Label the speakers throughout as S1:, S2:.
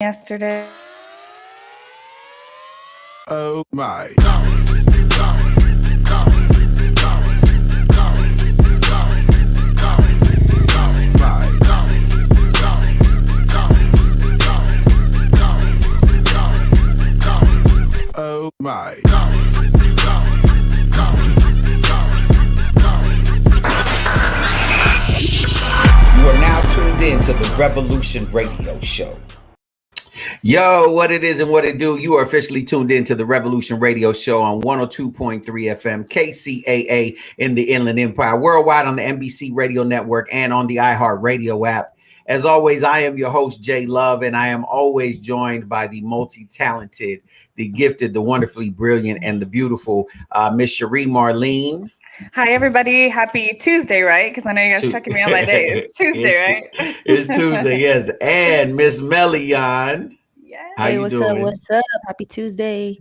S1: yesterday.
S2: Oh my. Oh my.
S3: You are now tuned in to the Revolution Radio Show.
S4: Yo, what it is and what it do. You are officially tuned in to the Revolution Radio Show on 102.3 FM, KCAA in the Inland Empire, worldwide on the NBC Radio Network and on the iHeartRadio app. As always, I am your host, Jay Love, and I am always joined by the multi-talented, the gifted, the wonderfully brilliant, and the beautiful Miss Cherie Marlene.
S1: Hi, everybody. Happy Tuesday, right? Because I know you guys checking me on my day. It's Tuesday, right?
S4: It's Tuesday, yes. And Miss Melian.
S1: Yes.
S4: How you doing?
S5: What's up? Happy Tuesday.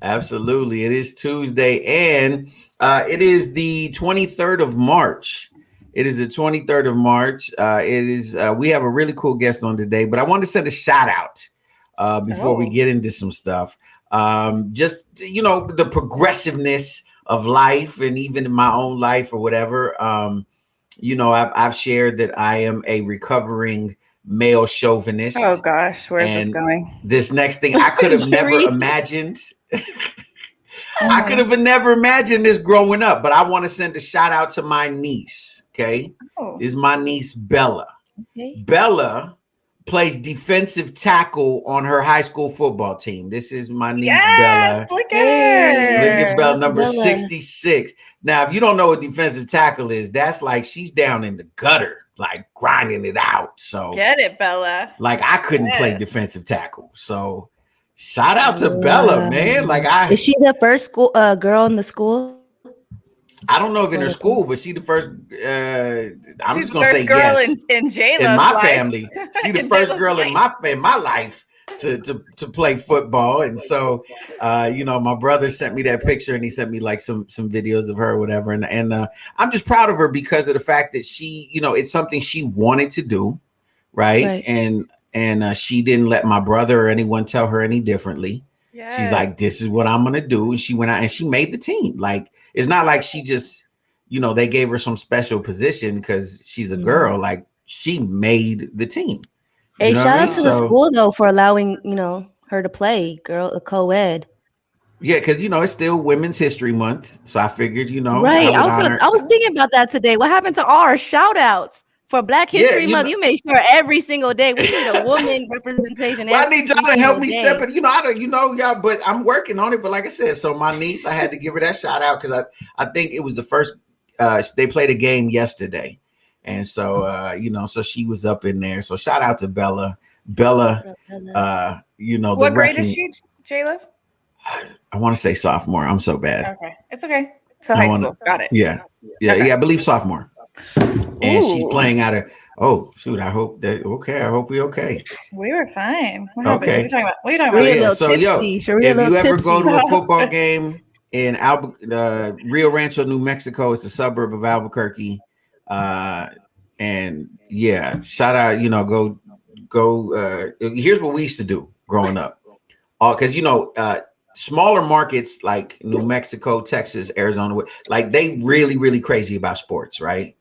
S4: Absolutely. It is Tuesday, and it is the 23rd of March. It is the 23rd of March. We have a really cool guest on today, but I want to send a shout out before we get into some stuff. Just, the progressiveness of life, and even in my own life or whatever. I've shared that I am a recovering male chauvinist.
S1: Oh gosh, where's this going?
S4: This next thing I could have never imagined. I could have never imagined this growing up, but I want to send a shout out to my niece. Okay. This is my niece Bella.
S5: Okay.
S4: Bella plays defensive tackle on her high school football team. This is my niece Bella.
S1: Look at her.
S4: Look at Bella, number 66. Now, if you don't know what defensive tackle is, that's like she's down in the gutter, like grinding it out. So
S1: get it, Bella.
S4: Like I couldn't play defensive tackle. So shout out to Bella, man.
S5: Is she the first school girl in the school?
S4: I don't know if in her school, but she the first. I'm
S1: She's
S4: just gonna say
S1: girl
S4: yes.
S1: in J-Lo's
S4: in my
S1: life.
S4: family, she the first girl in my life to play football, and so my brother sent me that picture, and he sent me like some videos of her or whatever, and I'm just proud of her because of the fact that she, it's something she wanted to do, right? And she didn't let my brother or anyone tell her any differently. Yes. She's like, this is what I'm gonna do, and she went out and she made the team. Like, it's not like she just, they gave her some special position because she's a girl. Like, she made the team.
S5: Hey, shout out to the school though for allowing, her to play co-ed.
S4: Yeah, because it's still Women's History Month. So I figured,
S5: Right. I was thinking about that today. What happened to our shout outs? For Black History Month, you make sure every single day we need a woman representation.
S4: Well, I need y'all to help me step it. Y'all, but I'm working on it. But like I said, so my niece, I had to give her that shout out because I think it was the first. They played a game yesterday, and so so she was up in there. So shout out to Bella. Bella,
S1: what grade is she, J-Love?
S4: I want to say sophomore. I'm so bad.
S1: Okay, it's okay. So high school, got it.
S4: Yeah, okay. I believe sophomore. And she's playing out of I hope that I hope we're okay.
S1: We were fine. What
S4: okay.
S1: What are you talking about?
S4: So if you ever go to a football game in Rio Rancho, New Mexico, it's a suburb of Albuquerque. And shout out, go here's what we used to do growing up. Because smaller markets like New Mexico, Texas, Arizona, like they really, really crazy about sports, right?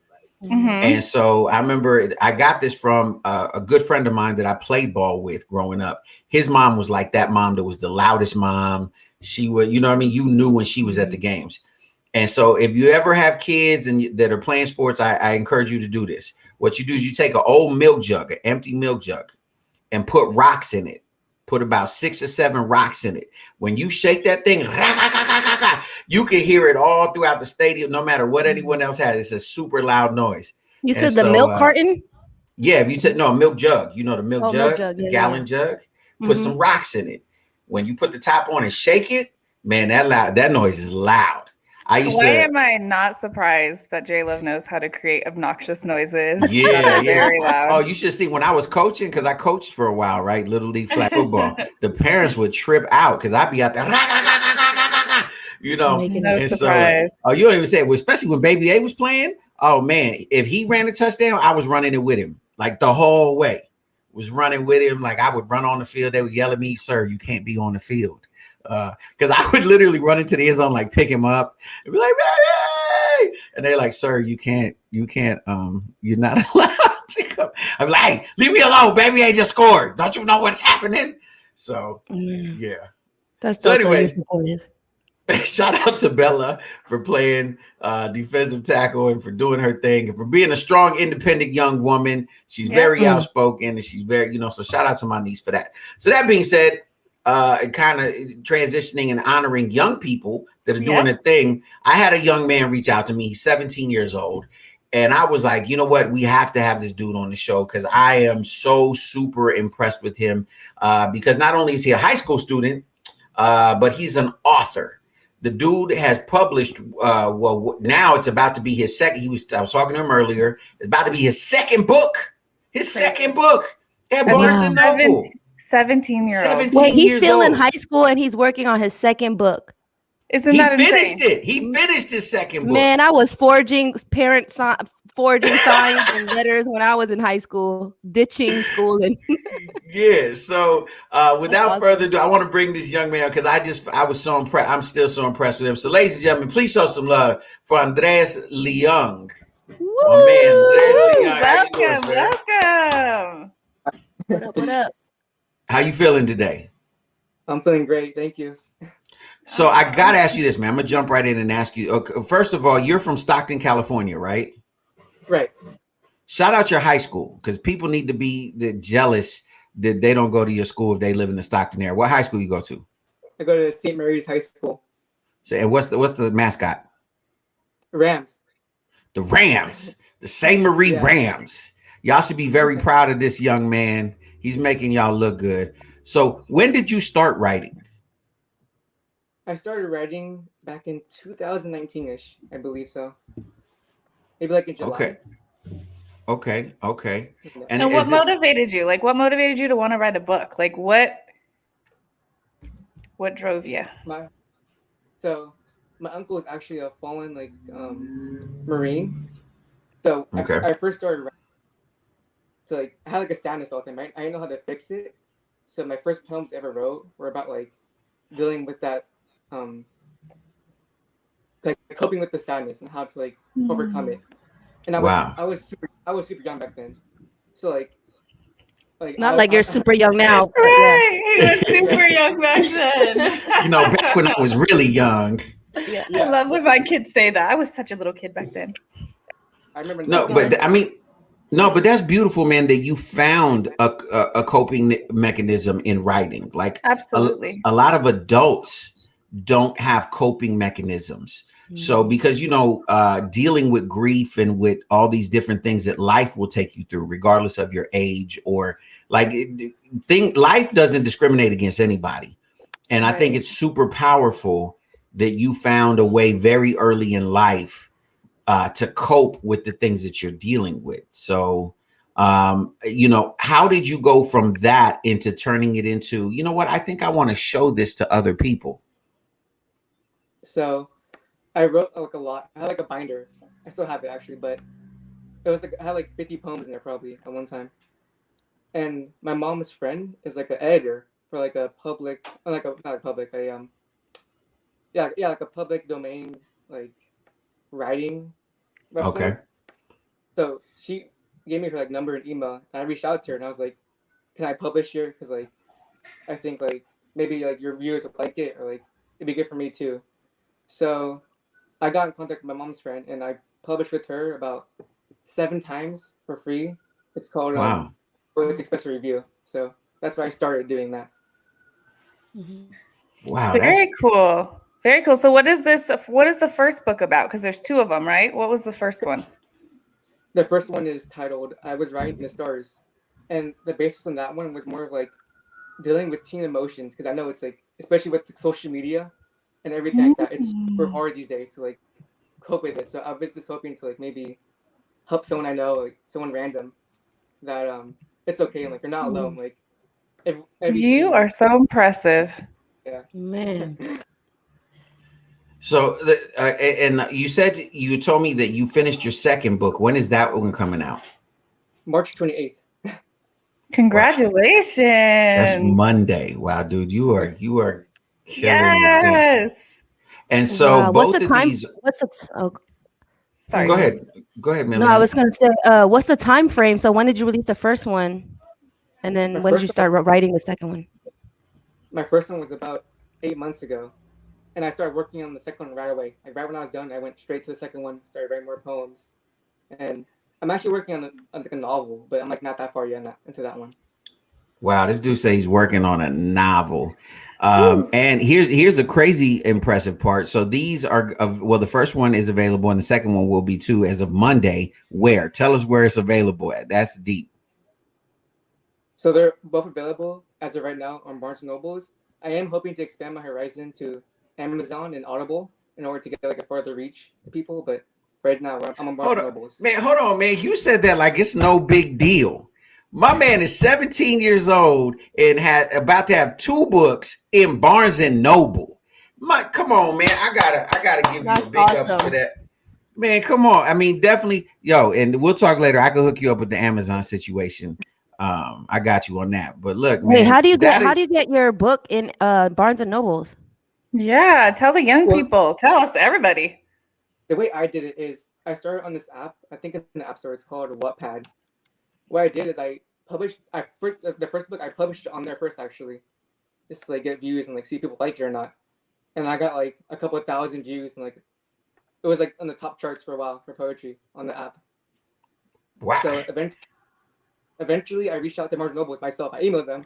S4: Mm-hmm. And so I remember I got this from a good friend of mine that I played ball with growing up. His mom was like that mom that was the loudest mom. She would, you knew when she was at the games. And so if you ever have kids that are playing sports, I encourage you to do this. What you do is you take an old milk jug, an empty milk jug, and put rocks in it. Put about 6 or 7 rocks in it. When you shake that thing, you can hear it all throughout the stadium, no matter what anyone else has. It's a super loud noise.
S5: You said the milk carton?
S4: Yeah, if you said a milk jug, the milk jug, the gallon jug, put some rocks in it. When you put the top on and shake it, man, that noise is loud.
S1: Why am I not surprised that J-Love knows how to create obnoxious noises?
S4: Yeah,
S1: very loud.
S4: Oh, you should see when I was coaching, because I coached for a while, right? Little league flag football. The parents would trip out because I'd be out there,
S1: No surprise.
S4: You don't even say it, especially when Baby A was playing. Oh man, if he ran a touchdown, I was running it with him like the whole way. was running with him. Like I would run on the field. They would yell at me, "Sir, you can't be on the field." Because I would literally run into the end zone, like pick him up and be like, "Baby!" And they're like, "Sir, you can't, you're not allowed to come." I'm like, "Hey, leave me alone. Baby ain't just scored. Don't you know what's happening?" So yeah.
S5: That's
S4: so.
S5: Anyway,
S4: shout out to Bella for playing defensive tackle and for doing her thing and for being a strong, independent young woman. She's very outspoken and she's very, so shout out to my niece for that. So that being said, kind of transitioning and honoring young people that are doing a thing. I had a young man reach out to me. He's 17 years old. And I was like, you know what? We have to have this dude on the show because I am so super impressed with him because not only is he a high school student, but he's an author. The dude has published, now it's about to be his second. I was talking to him earlier. It's about to be his second book. Second book at Barnes and Noble.
S1: 17-year-old.
S5: Wait, he's still in high school and he's working on his second book.
S1: Isn't that insane?
S4: He finished it. He finished his second book.
S5: Man, I was forging signs and letters when I was in high school, ditching school. And
S4: yeah. So without further ado, I want to bring this young man because I was so impressed. I'm still so impressed with him. So, ladies and gentlemen, please show some love for Andres Leung. Oh man, Andres Leung.
S1: Welcome.
S5: What up?
S4: How you feeling today?
S6: I'm feeling great. Thank you.
S4: So I got to ask you this, man. I'm going to jump right in and ask you. Okay, first of all, you're from Stockton, California, right?
S6: Right.
S4: Shout out your high school because people need to be jealous that they don't go to your school if they live in the Stockton area. What high school you go to?
S6: I go to St. Mary's High School.
S4: So, and what's the mascot?
S6: Rams.
S4: The Rams. The St. Marie Rams. Y'all should be very proud of this young man. He's making y'all look good. So when did you start writing?
S6: I started writing back in 2019-ish, I believe so. Maybe like in July.
S4: Okay.
S1: And what motivated you? Like, what motivated you to want to write a book? Like, what drove you?
S6: My uncle is actually a fallen Marine. So I first started writing. So I had a sadness all the time, right? I didn't know how to fix it. So my first poems I ever wrote were about dealing with that, coping with the sadness and how to overcome it. And I was super young back then. So
S5: you're super young now.
S1: Right, he was super young back then.
S4: Back when I was really young.
S1: Yeah. I love when my kids say that. I was such a little kid back then.
S6: I remember.
S4: No, but that's beautiful, man, that you found a coping mechanism in writing.
S1: Absolutely.
S4: A lot of adults don't have coping mechanisms. Mm-hmm. So because, dealing with grief and with all these different things that life will take you through, regardless of your age or life doesn't discriminate against anybody. And I think it's super powerful that you found a way very early in life to cope with the things that you're dealing with. So, how did you go from that into turning it into, I think I want to show this to other people.
S6: So I wrote a lot. I had a binder. I still have it actually, but it was I had 50 poems in there probably at one time. And my mom's friend is an editor for a public, not a public, a public domain writing website. Okay. So she gave me her number and email, and I reached out to her and I was like, "Can I publish here? Because I think maybe your viewers would like it, or it'd be good for me too." So I got in contact with my mom's friend and I published with her about 7 times for free. It's called It's Express a Review. So that's why I started doing that.
S5: Mm-hmm.
S4: Wow,
S1: very cool. Very cool. So what is this? What is the first book about? Because there's 2 of them, right? What was the first one?
S6: The first one is titled "I Was Writing the Stars," and the basis on that one was more of dealing with teen emotions, because I know it's especially with social media and everything like that, it's super hard these days to cope with it. So I was just hoping to maybe help someone I know, someone random, that it's okay and you're not alone.
S1: You are so impressive.
S6: Yeah,
S5: man.
S4: So, and you told me that you finished your second book. When is that one coming out?
S6: March 28th.
S1: Congratulations.
S4: That's Monday. Wow, dude, you are killing the game.
S1: Yes.
S4: And so
S5: Wow. What's
S4: both
S5: the
S4: of
S5: time?
S4: these.
S5: What's the
S1: Sorry.
S4: Go ahead,
S5: No, I
S4: Millian.
S5: was gonna say, what's the time frame? So when did you release the first one, and
S6: My
S5: then when did you
S6: first
S5: start writing the second one?
S6: my first one was about 8 months ago, and I started working on the second one right away. Like right when I was done, I went straight to the second one, started writing more poems, and I'm actually working on like a novel, but I'm like not that far yet into that one.
S4: Wow, this dude say he's working on a novel.
S6: Woo!
S4: And here's a crazy impressive part. So these are well, the first one is available, and the second one will be too as of Monday. Where? Tell us where it's available at. That's deep.
S6: So they're both available as of right now on Barnes and Nobles. I am hoping to expand my horizon to Amazon and Audible in order to get like a further reach to people. But right now, I'm on Barnes
S4: Hold
S6: and
S4: on,
S6: Nobles.
S4: man. Hold on, man. You said that like it's no big deal. My man is 17 years old and had about to have 2 books in Barnes and Noble. Come on, man. I gotta give you
S5: That's
S4: a big ups for
S5: awesome.
S4: that. Man, come on. I mean, definitely, yo, and we'll talk later. I can hook you up with the Amazon situation. I got you on that. But look,
S5: Wait,
S4: man,
S5: how do you get your book in Barnes and Nobles?
S1: Yeah. Tell the young
S6: Well,
S1: people. Tell us, everybody.
S6: the way I did it is I started on this app. I think in the App Store it's called Wattpad. What I did is the first book I published it on there first actually, just to like get views and like see if people like it or not. And I got like a couple of thousand views and like it was like on the top charts for a while for poetry on the app.
S4: wow.
S6: So eventually I reached out to Barnes Nobles myself. I emailed them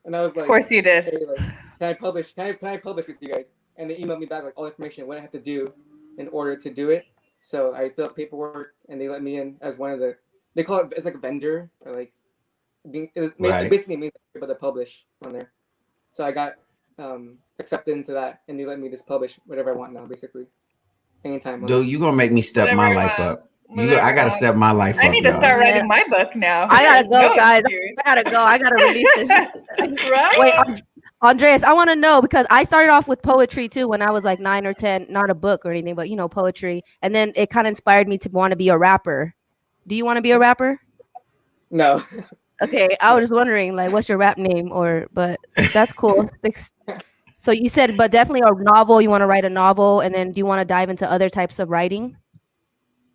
S6: and I was
S1: Of
S6: like,
S1: course you did.
S6: hey, like, can I publish? Can I publish with you guys? And they emailed me back like all the information what I have to do in order to do it. So I filled out paperwork and they let me in as one of the. They call it, it's like a vendor or like it
S4: Right.
S6: basically means able to publish on there. So I got accepted into that and they let me just publish whatever I want now basically anytime on
S4: Dude,
S6: there.
S4: you gonna make me step
S1: Whatever
S4: my
S1: you
S4: life
S1: want.
S4: up.
S1: Whatever
S4: I
S1: you
S4: gotta
S1: want.
S4: step my life
S1: I
S4: up,
S1: need to
S4: y'all.
S1: start
S5: Yeah.
S1: writing my book now.
S5: I gotta
S1: There's
S5: go,
S1: no
S5: guys.
S1: excuse.
S5: I gotta go. I gotta release this.
S1: Right?
S5: Wait, Andreas, I want to know because I started off with poetry too when I was like 9 or 10, not a book or anything, but poetry. And then it kind of inspired me to want to be a rapper. Do you want to be a rapper?
S6: No.
S5: Okay, I was just wondering, like, what's your rap name? But that's cool. So you said, but definitely a novel. You want to write a novel, and then do you want to dive into other types of writing?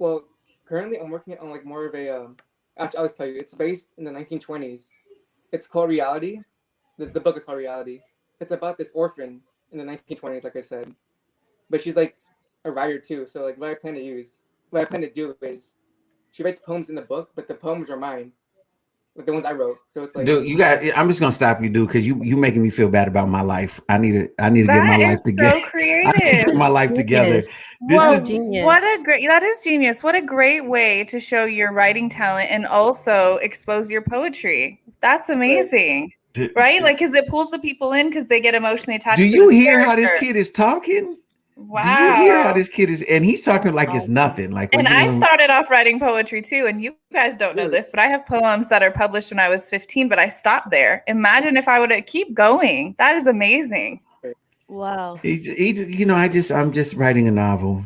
S6: Well, currently I'm working on like more of a. Actually, I'll just tell you, it's based in the 1920s. It's called Reality. The book is called Reality. It's about this orphan in the 1920s, like I said, but she's like a writer too. So like, what I plan to do is, she writes poems in the book, but the poems are mine, like the ones I wrote. So it's like,
S4: Dude, I'm just gonna stop you, dude, because you making me feel bad about my life. I need to get my
S1: That
S4: life
S1: is
S4: together.
S1: so
S4: I need to get
S1: creative.
S4: my life together.
S5: Genius.
S4: This
S5: That's
S4: is
S1: What a
S5: genius.
S1: great that is genius. What a great way to show your writing talent and also expose your poetry. That's
S6: right.
S1: amazing.
S4: do,
S1: Right? Like cuz it pulls the people in cuz they get emotionally
S4: do
S1: attached to
S4: you
S1: this
S4: hear how this
S1: character.
S4: kid is talking? Do you hear how
S1: Wow.
S4: this kid is? And he's talking
S5: That's
S4: like it's
S5: awesome.
S4: nothing. Like,
S1: And I started off writing poetry too, and you guys don't know
S6: Really,
S1: this, but I have poems that are published when I was 15, but I stopped there. Imagine if I would have keep going. That is amazing.
S5: Wow.
S4: I'm just writing a novel,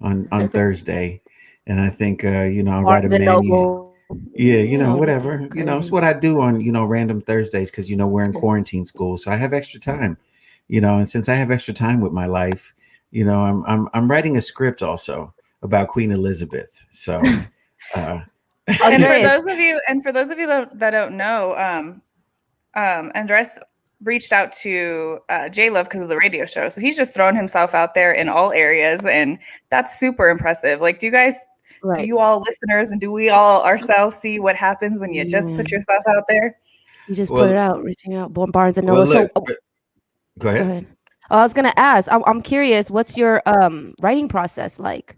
S4: on Thursday, and I think, I'll write a
S5: Barnes and
S4: menu.
S5: Noble.
S4: Yeah,
S5: Nothing
S4: whatever. It's
S5: crazy.
S4: what I do on, random Thursdays because we're in quarantine school, so I have extra time, and since I have extra time with my life, I'm writing a script also about Queen Elizabeth. So, uh,
S1: And for
S5: Andreas,
S1: those of you, that don't know, Andres reached out to J Love because of the radio show. So he's just thrown himself out there in all areas, and that's super impressive. Like, do
S5: right.
S1: you all listeners and do we all ourselves see what happens when you just
S5: Yeah.
S1: put yourself out there?
S5: You just put it
S4: well,
S5: out, reaching out, Barnes and
S4: well,
S5: Noble. So
S4: look, go
S5: go
S4: ahead.
S5: ahead. Oh, I was gonna ask. I'm curious. What's your writing process like?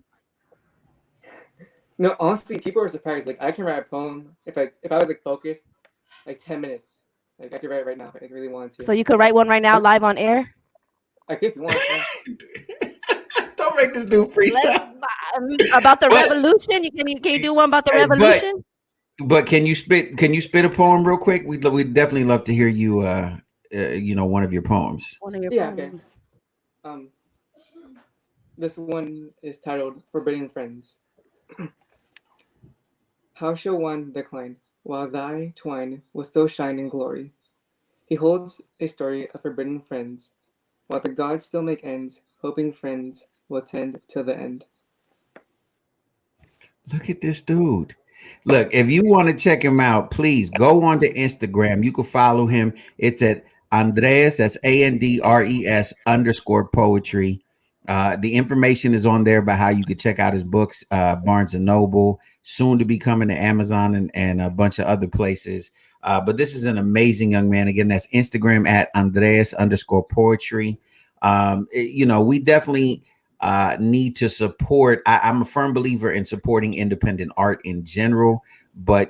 S6: no, honestly, people are surprised. Like I can write a poem if I was like focused, like 10 minutes. Like I could write it right now if I really wanted to.
S5: So you could write one right now,
S6: I'm,
S5: live on air.
S6: I could if you want. Yeah.
S4: Don't make this dude
S5: Let's
S4: freestyle.
S5: about the
S4: But
S5: revolution. Can you do one about the
S4: but
S5: revolution?
S4: but can you spit a poem real quick? We'd definitely love to hear you. One of your poems.
S5: One of your
S6: Yeah. Okay.
S5: poems.
S6: Um, this one is titled "Forbidden Friends." How shall one decline while thy twine will still shine in glory. He holds a story of forbidden friends, while the gods still make ends, hoping friends will tend till the end.
S4: Look at this dude. Look, if you want to check him out, please go on to Instagram. You can follow him. It's at Andres, that's ANDRES _ poetry. The information is on there about how you could check out his books, Barnes and Noble, soon to be coming to Amazon and a bunch of other places. But this is an amazing young man. Again, that's Instagram at Andres _ poetry. We definitely need to support. I'm a firm believer in supporting independent art in general, but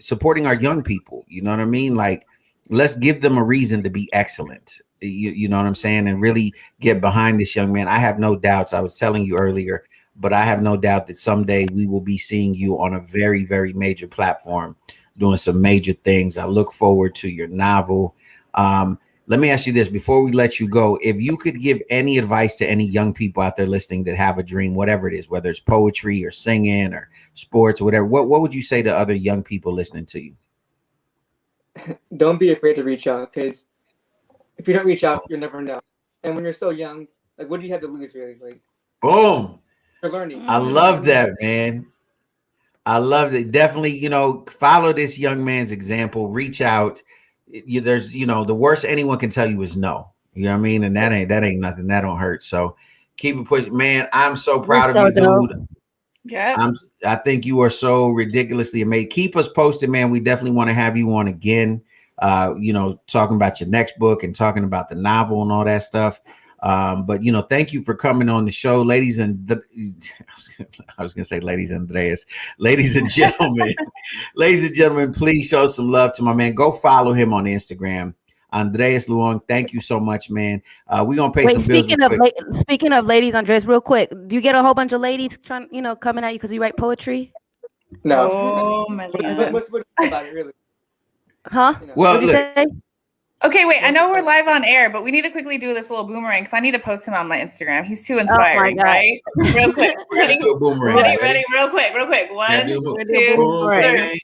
S4: supporting our young people, you know what I mean? Like, let's give them a reason to be excellent. You know what I'm saying? And really get behind this young man. I have no doubts. I was telling you earlier, but I have no doubt that someday we will be seeing you on a very, very major platform doing some major things. I look forward to your novel. Let me ask you this before we let you go. If you could give any advice to any young people out there listening that have a dream, whatever it is, whether it's poetry or singing or sports or whatever, what would you say to other young people listening to you?
S6: Don't be afraid to reach out, because if you don't reach out, you'll never know. And when you're so young, like, what do you have to lose, really? Like,
S4: boom.
S6: you're learning.
S4: I love that, man. I love it. Definitely, follow this young man's example. Reach out. There's, the worst anyone can tell you is no. You know what I mean? And that ain't nothing. That don't hurt. So keep it pushing, man. I'm so proud of you, dude.
S1: Yeah.
S4: I think you are so ridiculously amazing. Keep us posted, man. We definitely want to have you on again. Talking about your next book and talking about the novel and all that stuff. But thank you for coming on the show, ladies and I was gonna say ladies and Andreas, ladies and gentlemen. Ladies and gentlemen, please show some love to my man. Go follow him on Instagram, Andreas Leung. Thank you so much, man. We're gonna pay some bills.
S5: Speaking of ladies, Andres, real quick, do you get a whole bunch of ladies trying, coming at you because you write poetry?
S6: No.
S1: Oh my God.
S6: What's about it, really?
S5: Huh?
S4: Well,
S5: What'd you say?
S1: Okay, wait. I know we're live on air, but we need to quickly do this little boomerang because I need to post him on my Instagram. He's too inspiring, right? Real quick. Ready? Ready? Real quick. 1, 2, 3.
S4: Boomerang.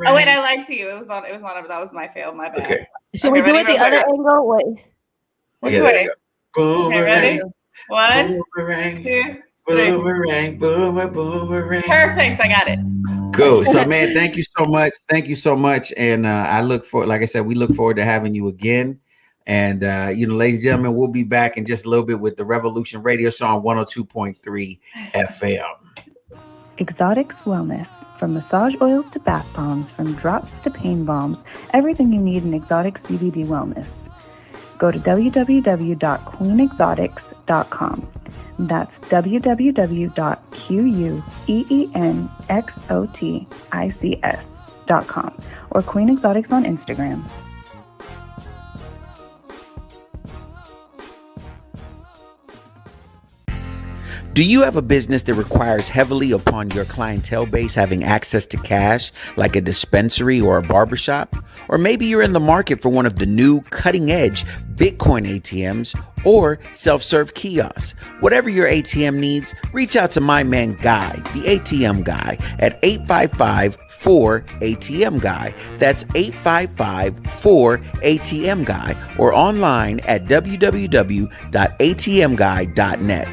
S1: Oh wait, I lied to you. It was on. That was my fail. My bad.
S4: Okay.
S5: Should we do it the other angle? Wait.
S1: Which way?
S4: Boomerang.
S1: Okay, ready? 1, 2, 3.
S4: Boomerang.
S1: Perfect. I got it.
S4: Cool. So, man, thank you so much. Thank you so much. And like I said, we look forward to having you again. And, ladies and gentlemen, we'll be back in just a little bit with the Revolution Radio Show on 102.3 FM.
S7: Exotics Wellness. From massage oils to bath bombs, from drops to pain bombs, everything you need in exotic CBD wellness. Go to www.queenexotics.com. That's www.queenexotics.com or Queen Exotics on Instagram.
S3: Do you have a business that requires heavily upon your clientele base having access to cash, like a dispensary or a barbershop? Or maybe you're in the market for one of the new cutting-edge Bitcoin ATMs or self-serve kiosks. Whatever your ATM needs, reach out to my man Guy, the ATM Guy, at 855-4ATM-GUY. That's 855-4ATM-GUY or online at www.atmguy.net.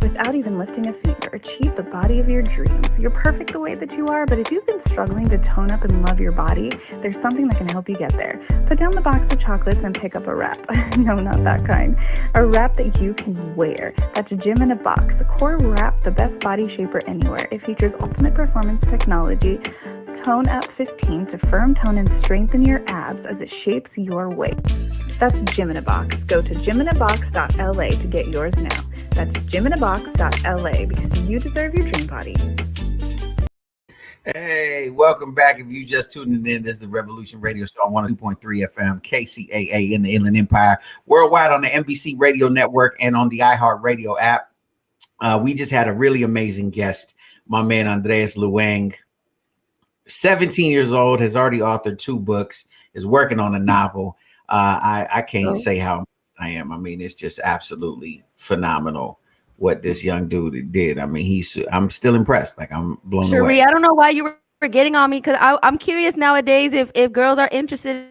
S7: Without even lifting a finger, achieve the body of your dreams. You're perfect the way that you are, but if you've been struggling to tone up and love your body, there's something that can help you get there. Put down the box of chocolates and pick up a wrap. No, not that kind. A wrap that you can wear. That's a Gym in a Box. The Core Wrap, the best body shaper anywhere. It features ultimate performance technology, Tone Up 15 to firm tone and strengthen your abs as it shapes your waist. That's Gym in a Box. Go to gyminabox.la to get yours now. That's gyminabox.la because you deserve your dream body.
S4: Hey, welcome back. If you just tuning in, this is the Revolution Radio Show on 102.3 FM, KCAA in the Inland Empire, worldwide on the NBC Radio Network and on the iHeartRadio app. We just had a really amazing guest, my man Andreas Leung. 17 years old, has already authored 2 books, is working on a novel. I can't say how I am. I mean, it's just absolutely phenomenal what this young dude did. I mean, I'm still impressed. Like, I'm blown
S5: Cherie,
S4: away.
S5: I don't know why you were getting on me because I'm curious nowadays if girls are interested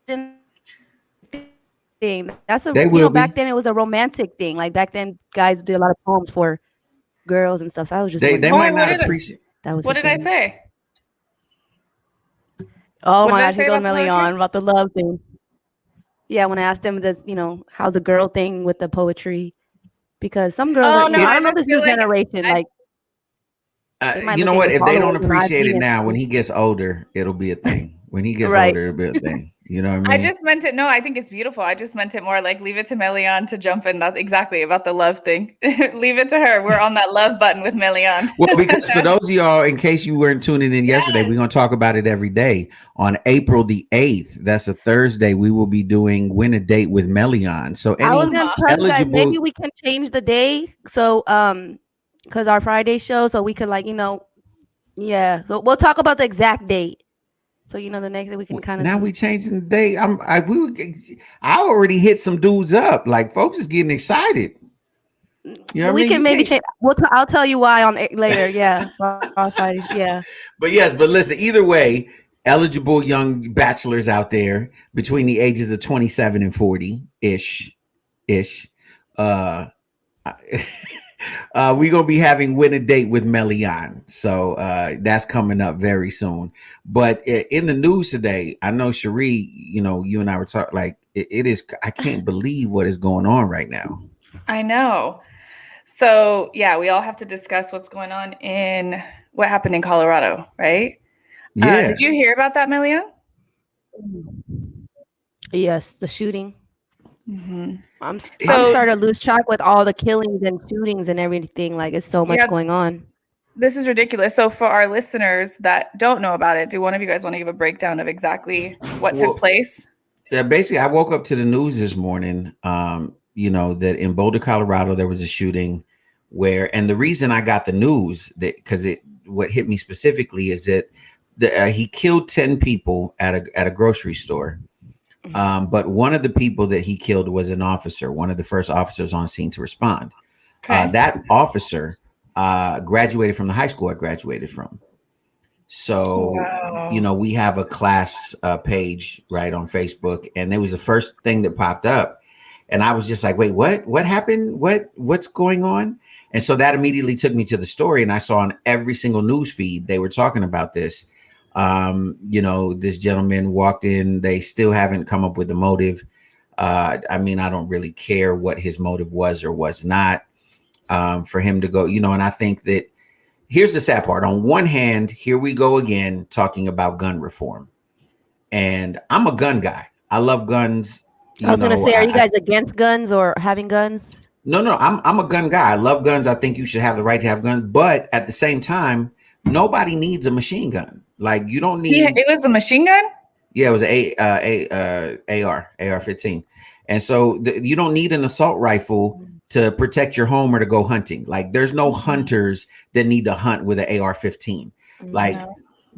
S5: in thing. That's
S4: They will be.
S5: back then it was a romantic thing. Like back then, guys did a lot of poems for girls and stuff. So I was just
S4: They
S5: wondering.
S4: might
S1: What
S4: not
S1: did it-
S4: appreciate.
S5: That was
S1: What
S5: his
S1: did I
S5: thing.
S1: say?
S5: Oh
S1: What
S5: my
S1: did I
S5: gosh,
S1: say
S5: he goes
S1: about the
S5: Melly
S1: poetry?
S5: on about the love thing. Yeah, when I asked him, does how's the girl thing with the poetry? Because some girls
S1: Oh,
S5: are,
S1: no,
S5: I
S1: I
S5: don't know
S1: just
S5: this
S1: feel
S5: new
S1: like
S5: generation.
S1: I-
S5: Like they might
S4: You
S5: look
S4: know
S5: at
S4: what?
S5: your
S4: If they don't
S5: followers and
S4: appreciate it
S5: arguments.
S4: now, when he gets older, it'll be a thing. When he gets
S5: Right.
S4: older, it'll be a thing. You know what I
S1: I
S4: mean?
S1: just meant it. No, I think it's beautiful. I just meant it more like leave it to Melian to jump in. That's exactly about the love thing. Leave it to her. We're on that love button with Melian.
S4: Well, because for those of y'all, in case you weren't tuning in yesterday,
S1: Yes.
S4: we're going to talk about it every day. On April the 8th, that's a Thursday, we will be doing Win a Date with Melian. So
S5: I was
S4: any
S5: gonna tell you guys,
S4: eligible,
S5: maybe we can change the day. So because our Friday show, so we could yeah. So we'll talk about the exact date. So the next day we can kind of
S4: now we changing the date. I already hit some dudes up. Like, folks is getting excited. You know what I
S5: we
S4: mean?
S5: can
S4: You
S5: maybe
S4: can't-
S5: change. I'll tell you why on later. Yeah, for our Friday. Yeah.
S4: But listen, either way, eligible young bachelors out there between the ages of 27 and 40 ish. We're gonna be having Win a Date with Melian. So that's coming up very soon. But in the news today, I know Cherie, you and I were talking, like it is, I can't believe what is going on right now.
S1: I know. So yeah, we all have to discuss what's going on in what happened in Colorado, right?
S4: Yeah.
S1: Did you hear about that, Melian?
S5: Yes, the shooting.
S1: Mm-hmm.
S5: I'm
S1: So-
S5: starting to lose track with all the killings and shootings and everything. Like it's so much
S1: Yeah.
S5: going on.
S1: This is ridiculous. So for our listeners that don't know about it, do one of you guys want to give a breakdown of exactly what took place?
S4: Yeah, basically, I woke up to the news this morning, that in Boulder, Colorado, there was a shooting and the reason I got the news because what hit me specifically is that he killed 10 people at a grocery store. But one of the people that he killed was an officer, one of the first officers on scene to respond.
S1: Okay.
S4: That officer graduated from the high school I graduated from. So,
S1: Wow.
S4: we have a class page right on Facebook, and it was the first thing that popped up. And I was just like, wait, what happened? What's going on? And so that immediately took me to the story. And I saw on every single news feed, they were talking about this. This gentleman walked in, they still haven't come up with the motive. I mean, I don't really care what his motive was or was not for him to go, and I think that here's the sad part. On one hand, here we go again, talking about gun reform. And I'm a gun guy. I love guns.
S5: I was gonna say, are you guys against guns or having guns?
S4: No, I'm a gun guy. I love guns. I think you should have the right to have guns. But at the same time, nobody needs a machine gun. Like, you don't need.
S1: It was a machine gun?
S4: Yeah, it was AR-15. And so you don't need an assault rifle to protect your home or to go hunting. Like, there's no hunters that need to hunt with an AR-15. Like,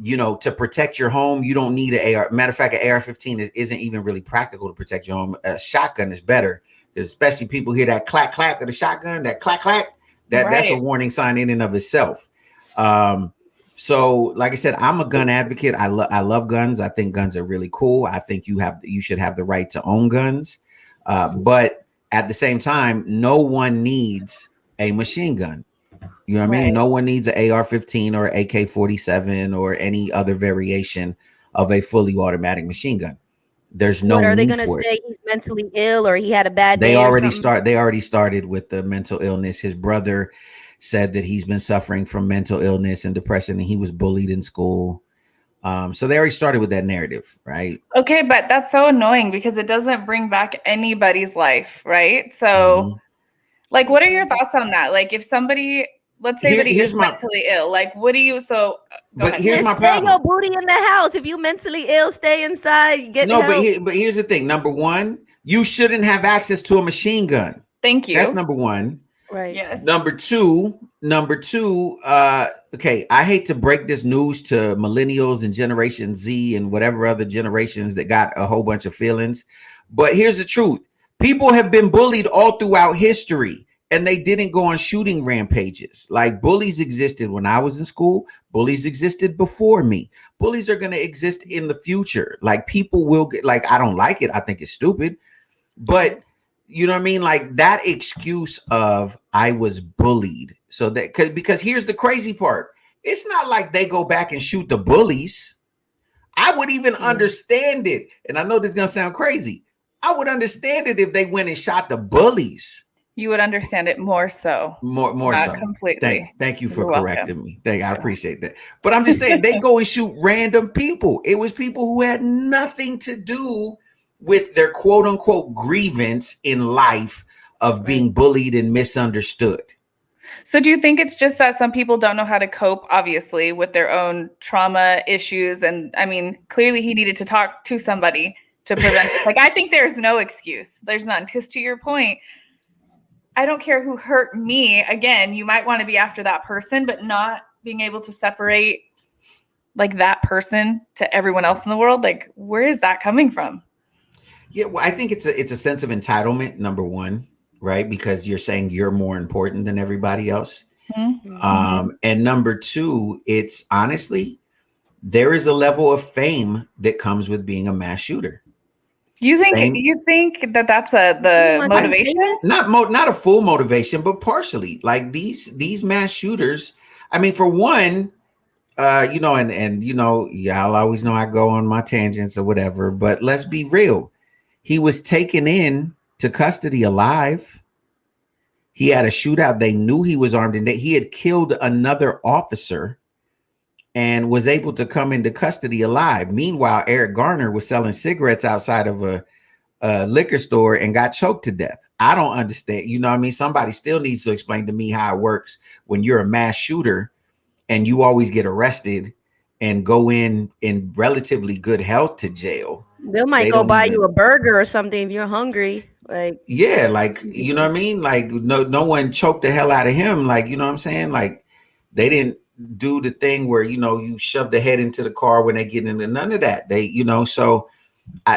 S4: to protect your home, you don't need an AR. Matter of fact, an AR-15 isn't even really practical to protect your home. A shotgun is better, especially people hear that clack clack of the shotgun, that clack clack. That's a warning sign in and of itself. So, like I said, I'm a gun advocate. I love guns. I think guns are really cool. I think you should have the right to own guns. But at the same time, no one needs a machine gun. You know what I mean? No one needs an AR-15 or AK-47 or any other variation of a fully automatic machine gun. There's no.
S5: What are they
S4: need
S5: going to
S4: for
S5: say?
S4: it.
S5: He's mentally ill or he had a bad day?
S4: They already started with the mental illness. His brother said that he's been suffering from mental illness and depression, and he was bullied in school. So they already started with that narrative, right?
S1: Okay, but that's so annoying because it doesn't bring back anybody's life, right? So, like, what are your thoughts on that? Like, if somebody, let's say that he is mentally ill, like, what do you? So, go ahead.
S4: Here's my
S5: Stay
S4: problem.
S5: your booty in the house. If you mentally ill, stay inside. Get help.
S4: But here's the thing. Number one, you shouldn't have access to a machine gun.
S1: Thank you.
S4: That's number one.
S5: Right.
S1: Yes.
S4: Number two, okay, I hate to break this news to millennials and Generation Z and whatever other generations that got a whole bunch of feelings, but here's the truth. People have been bullied all throughout history. and they didn't go on shooting rampages. Like bullies existed when I was in school. Bullies existed before me. Bullies are going to exist in the future. Like people will get, like, I don't like it. I think it's stupid, but you know what I mean? Like that excuse of I was bullied. So that because here's the crazy part. It's not like they go back and shoot the bullies. I would even understand it. And I know this is going to sound crazy. I would understand it if they went and shot the bullies.
S1: You would understand it more so.
S4: More
S1: Not
S4: so.
S1: completely.
S4: Thank you for
S1: You're
S4: correcting me. I appreciate that. But I'm just saying they go and shoot random people. It was people who had nothing to do with their quote unquote grievance in life of being bullied and misunderstood.
S1: So do you think it's just that some people don't know how to cope, obviously, with their own trauma issues? And I mean, clearly he needed to talk to somebody to prevent this. Like, I think there's no excuse. There's none. Because to your point, I don't care who hurt me. Again, you might want to be after that person, but not being able to separate like that person to everyone else in the world. Like, where is that coming from?
S4: Yeah, well, I think it's a sense of entitlement, number one, right? Because you're saying you're more important than everybody else.
S1: Mm-hmm.
S4: And number two, it's honestly, there is a level of fame that comes with being a mass shooter.
S1: You think that that's the motivation?
S4: Not a full motivation, but partially. Like these mass shooters. I mean, for one, you know, and you know, y'all always know I go on my tangents or whatever. But let's be real. He was taken in to custody alive. He had a shootout. They knew he was armed and that he had killed another officer and was able to come into custody alive. Meanwhile, Eric Garner was selling cigarettes outside of a liquor store and got choked to death. I don't understand. You know what I mean? Somebody still needs to explain to me how it works when you're a mass shooter and you always get arrested and go in relatively good health to jail.
S5: They might go buy you a burger or something if you're hungry. Like,
S4: yeah, like, you know what I mean? Like no one choked the hell out of him. Like, you know what I'm saying? Like they didn't do the thing where, you know, you shove the head into the car when they get into none of that. They, you know, so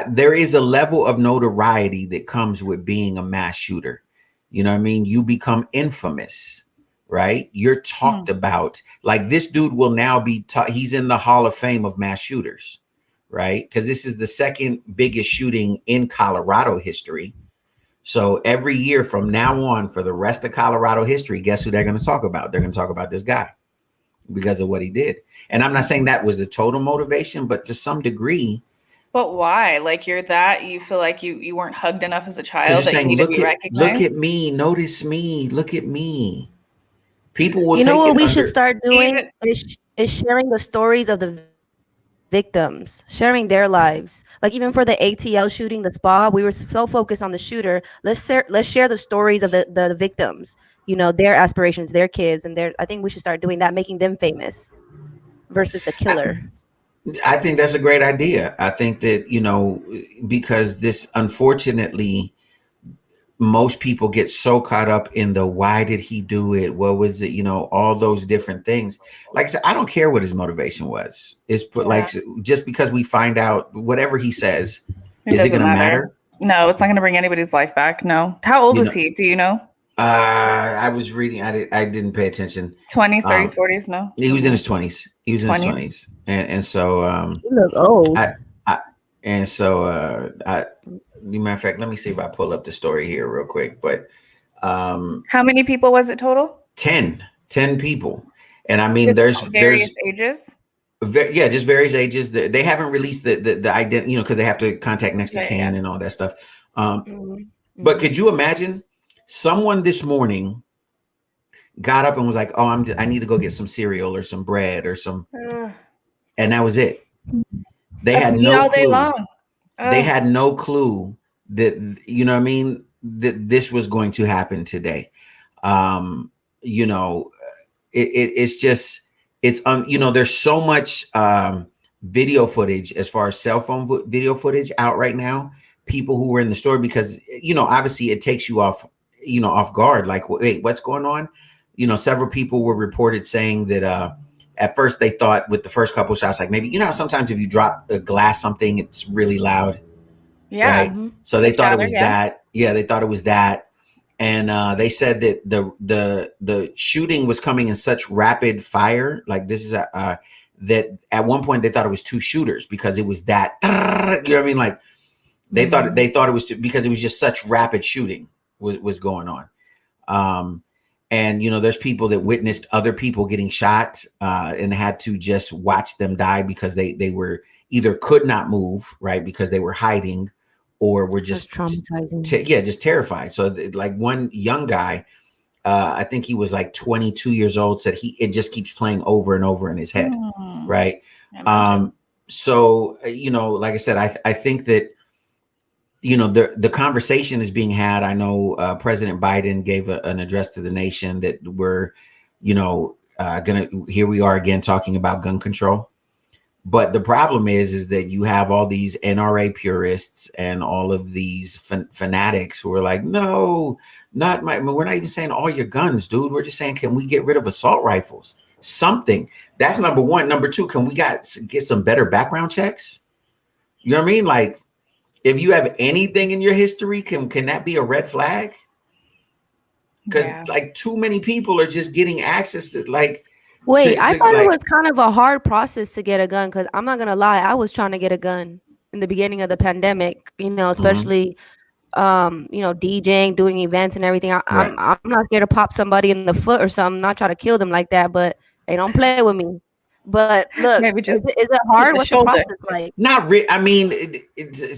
S4: there is a level of notoriety that comes with being a mass shooter. You know what I mean? You become infamous, right? You're talked about. Like this dude will now be he's in the Hall of Fame of mass shooters, right? Because this is the second biggest shooting in Colorado history. So every year from now on for the rest of Colorado history, guess who they're going to talk about? They're going to talk about this guy because of what he did. And I'm not saying that was the total motivation, but to some degree.
S1: But why? Like you feel like you weren't hugged enough as a child that
S4: saying,
S1: you need to be recognized?
S4: Look at me, notice me, look at me. People will
S5: you know what we should start doing is sharing the stories of the victims, sharing their lives. Like even for the ATL shooting, the spa, we were so focused on the shooter. Let's share the stories of the victims, you know, their aspirations, their kids, and I think we should start doing that, making them famous versus the killer.
S4: I think that's a great idea. I think that, you know, because this, unfortunately, most people get so caught up in the why did he do it? What was it? You know, all those different things. Like I said, I don't care what his motivation was. It's like just because we find out whatever he says, is it going to matter?
S1: No, it's not going to bring anybody's life back. No. How old was he? Do you know?
S4: I was reading. I didn't pay attention.
S1: 20s, 30s, 40s. No.
S4: He was in his 20s. He was in his 20s, and so
S5: you look old.
S4: Matter of fact, let me see if I pull up the story here real quick. But
S1: how many people was it total?
S4: 10 people. And I mean,
S1: just
S4: there's
S1: various ages.
S4: Just various ages. They haven't released the identity, you know, because they have to contact next to kin and all that stuff. But could you imagine someone this morning got up and was like, "Oh, I need to go get some cereal or some bread or some," and that was it. They had no
S1: all day
S4: clue.
S1: Long.
S4: They had no clue that, you know what I mean, that this was going to happen today. You know, it's just, it's, you know, there's so much video footage as far as cell phone video footage out right now. People who were in the store, because, you know, obviously it takes you off guard. Like, wait, what's going on? You know, several people were reported saying that, at first, they thought with the first couple shots, like maybe, you know, how sometimes if you drop a glass, something, it's really loud.
S1: Yeah.
S4: Right? So they thought it was that. Yeah, they thought it was that. and they said that the shooting was coming in such rapid fire. Like this is that at one point they thought it was two shooters because it was that, you know what I mean? Like they thought it was because it was just such rapid shooting was going on. And you know, there's people that witnessed other people getting shot and had to just watch them die because they were either could not move, right, because they were hiding, or were just
S5: traumatizing.
S4: Just terrified. So like one young guy, I think he was like 22 years old, said it just keeps playing over and over in his head, right? So you know, like I said, I think that, you know, the conversation is being had. I know President Biden gave an address to the nation that we're, you know, here we are again talking about gun control. But the problem is that you have all these NRA purists and all of these fanatics who are like, no, we're not even saying all your guns, dude. We're just saying, can we get rid of assault rifles? Something. That's number one. Number two, can we get some better background checks? You know what I mean? Like, if you have anything in your history, can that be a red flag? Because like too many people are just getting access to like.
S5: Wait, I thought it was kind of a hard process to get a gun, because I'm not gonna lie, I was trying to get a gun in the beginning of the pandemic, you know, especially you know, DJing, doing events and everything. I'm not scared to pop somebody in the foot or something, not try to kill them like that, but they don't play with me. But look,
S1: maybe just
S5: is it hard? What's the process like?
S4: Not really. I mean,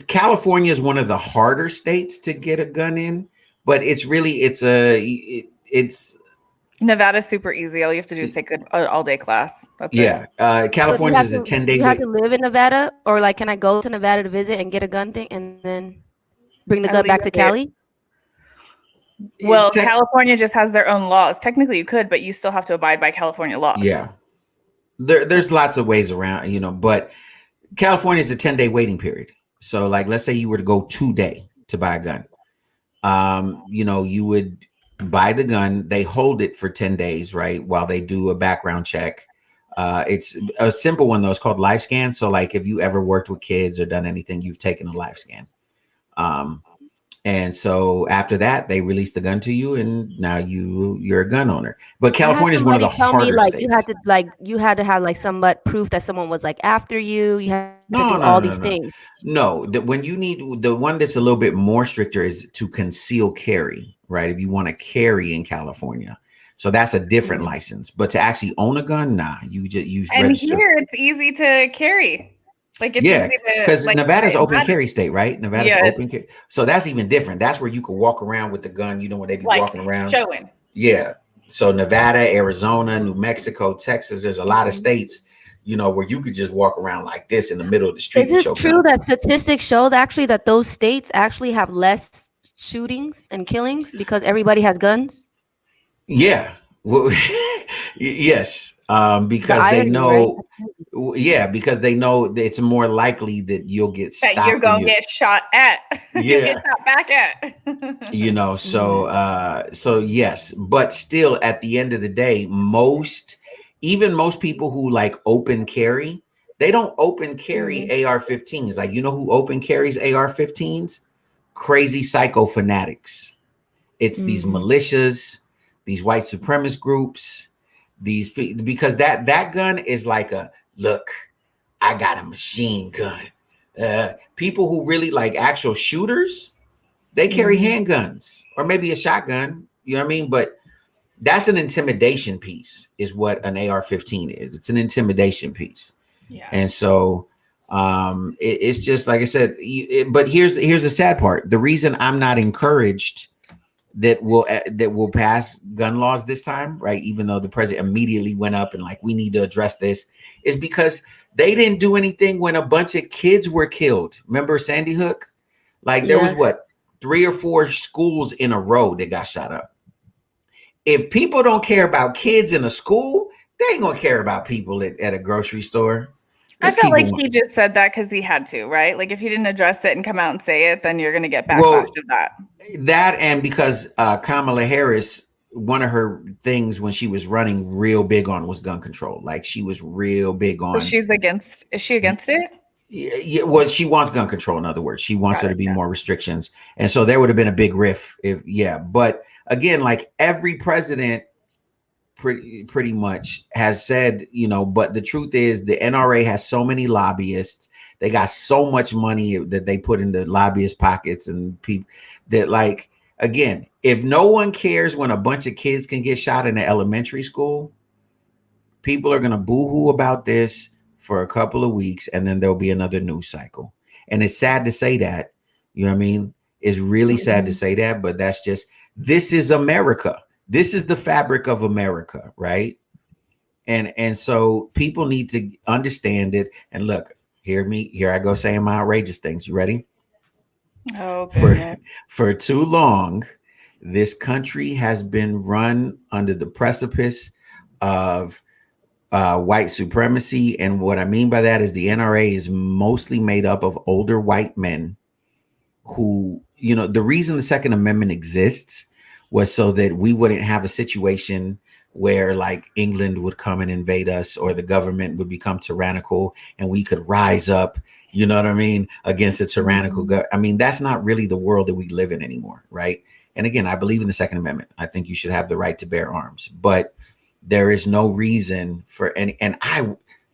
S4: California is one of the harder states to get a gun in, but it's really it's
S1: Nevada's super easy. All you have to do is take an all-day class. That's it.
S4: California is a 10-day.
S5: You have to live in Nevada, or like, can I go to Nevada to visit and get a gun thing and then bring the gun back to Cali?
S1: Well, California just has their own laws. Technically, you could, but you still have to abide by California laws.
S4: Yeah, there's lots of ways around, you know, but California is a 10-day waiting period. So, like, let's say you were to go today to buy a gun. You know, you would buy the gun, they hold it for 10 days, right, while they do a background check. It's a simple one though. It's called live scan. So like if you ever worked with kids or done anything, you've taken a live scan. And so after that, they release the gun to you, and now you're a gun owner. But California is one of the harder
S5: like
S4: states.
S5: you had to have like somewhat proof that someone was like after you. You had to do all these things.
S4: No, when you need the one that's a little bit more stricter is to conceal carry, right? If you want to carry in California. So that's a different license. But to actually own a gun, nah, you just use.
S1: And
S4: register.
S1: here it's easy to carry. Like it's
S4: easy because
S1: like,
S4: Nevada's open carry state, right? Nevada's open carry. So that's even different. That's where you can walk around with the gun. You know, when they be walking around.
S1: Showing.
S4: Yeah. So Nevada, Arizona, New Mexico, Texas, there's a lot of states, you know, where you could just walk around like this in the middle of the street.
S5: Is this true that statistics show that actually that those states actually have less shootings and killings because everybody has guns?
S4: Yeah. Well, yes. Because they know, because they know that it's more likely that you'll get stopped.
S1: That you're gonna get shot at. You get shot back at.
S4: You know, so yes, but still, at the end of the day, even most people who like open carry, they don't open carry AR-15s. Like, you know who open carries AR-15s? Crazy psycho fanatics. It's these militias, these white supremacist groups. Because that gun is like look, I got a machine gun. People who really like actual shooters, they carry handguns or maybe a shotgun, you know what I mean? But that's an intimidation piece is what an AR-15 is. It's an intimidation piece. Yeah. And so it's just like I said, but here's the sad part. The reason I'm not encouraged that will pass gun laws this time, right? Even though the president immediately went up and like, we need to address this, is because they didn't do anything when a bunch of kids were killed. Remember Sandy Hook? Like there was 3 or 4 schools in a row that got shot up. If people don't care about kids in a school, they ain't gonna care about people at a grocery store.
S1: I felt like he just said that because he had to, right? Like if he didn't address it and come out and say it, then you're going to get backlash of that.
S4: That and because Kamala Harris, one of her things when she was running real big on was gun control. Like she was real big on.
S1: So is she against it?
S4: Yeah, well, she wants gun control. In other words, she wants there to be more restrictions. And so there would have been a big riff but again, like every president pretty much has said, but the truth is the NRA has so many lobbyists. They got so much money that they put into lobbyist pockets, and people that, like, again, if no one cares when a bunch of kids can get shot in the elementary school, people are going to boo-hoo about this for a couple of weeks, and then there'll be another news cycle. And it's sad to say that, you know what I mean? It's really sad to say that, but that's just, this is America. This is the fabric of America, right? And so people need to understand it. And look, here I go saying my outrageous things. You ready?
S1: Oh, goodness.
S4: For too long, this country has been run under the precipice of white supremacy. And what I mean by that is the NRA is mostly made up of older white men who, the reason the Second Amendment exists was so that we wouldn't have a situation where like England would come and invade us, or the government would become tyrannical and we could rise up, you know what I mean, against a tyrannical I mean, that's not really the world that we live in anymore, right? And again, I believe in the Second Amendment. I think you should have the right to bear arms, but there is no reason for any, and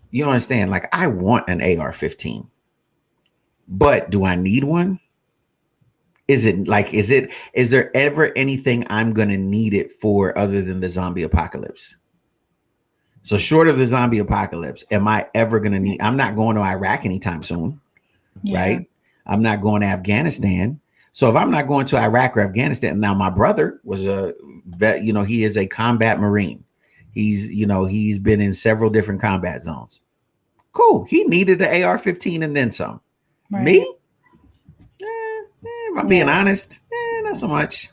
S4: you understand, like, I want an AR-15, but do I need one? Is there ever anything I'm going to need it for other than the zombie apocalypse? So short of the zombie apocalypse, am I ever going to need, I'm not going to Iraq anytime soon, right? I'm not going to Afghanistan. So if I'm not going to Iraq or Afghanistan, now my brother was a vet, he is a combat Marine. He's been in several different combat zones. Cool. He needed the AR-15 and then some. Right. Me? If I'm being honest, not so much.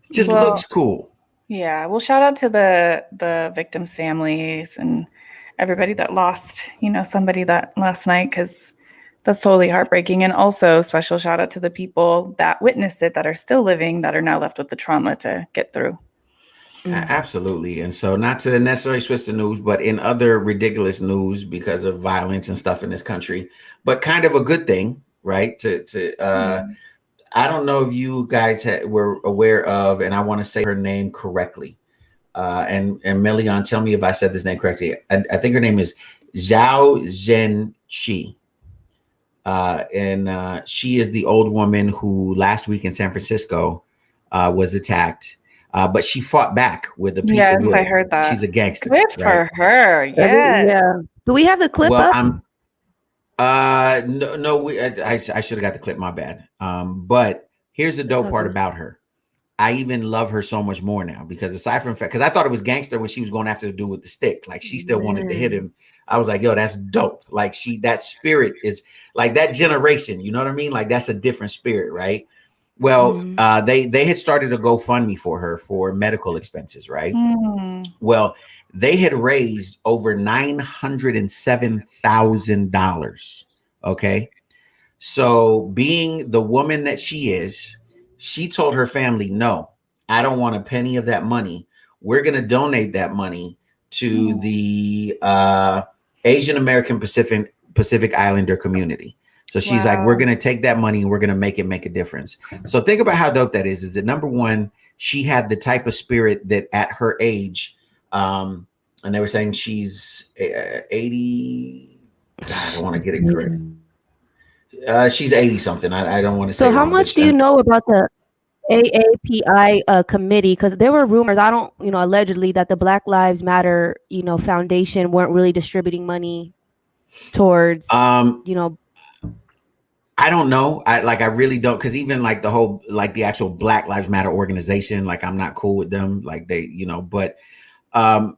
S4: It just looks cool.
S1: Yeah. Well, shout out to the victims' families and everybody that lost, somebody that last night, because that's totally heartbreaking. And also special shout out to the people that witnessed it, that are still living, that are now left with the trauma to get through.
S4: Absolutely. And so, not to necessarily switch the news, but in other ridiculous news because of violence and stuff in this country, but kind of a good thing, right? I don't know if you guys were aware of, and I want to say her name correctly. And Melion, tell me if I said this name correctly. I think her name is Zhao Zhenqi. And she is the old woman who last week in San Francisco was attacked. But she fought back with a piece of wood.
S1: Yes, I heard that.
S4: She's a gangster.
S1: Good for her. Yeah.
S5: Do we have the clip up?
S4: No, I should have got the clip. My bad. But here's the dope part about her. I even love her so much more now, because aside from because I thought it was gangster when she was going after the dude with the stick. Like, she still wanted to hit him. I was like, yo, that's dope. Like, that spirit is like that generation. You know what I mean? Like, that's a different spirit, right? Well, they had started a GoFundMe for her for medical expenses, right? Well, they had raised over $907,000. Okay. So, being the woman that she is, she told her family, no, I don't want a penny of that money. We're going to donate that money to the Asian American Pacific Islander community. So she's like, we're going to take that money and we're going to make a difference. So think about how dope that is that number one, she had the type of spirit that at her age, and they were saying she's 80. God, I don't want to get it correct. She's 80 something. I don't want to say.
S5: So how much do you know about the AAPI committee? Because there were rumors, allegedly, that the Black Lives Matter, foundation weren't really distributing money towards,
S4: I don't know. I really don't, because even like the whole, like the actual Black Lives Matter organization, like I'm not cool with them. Like they, but I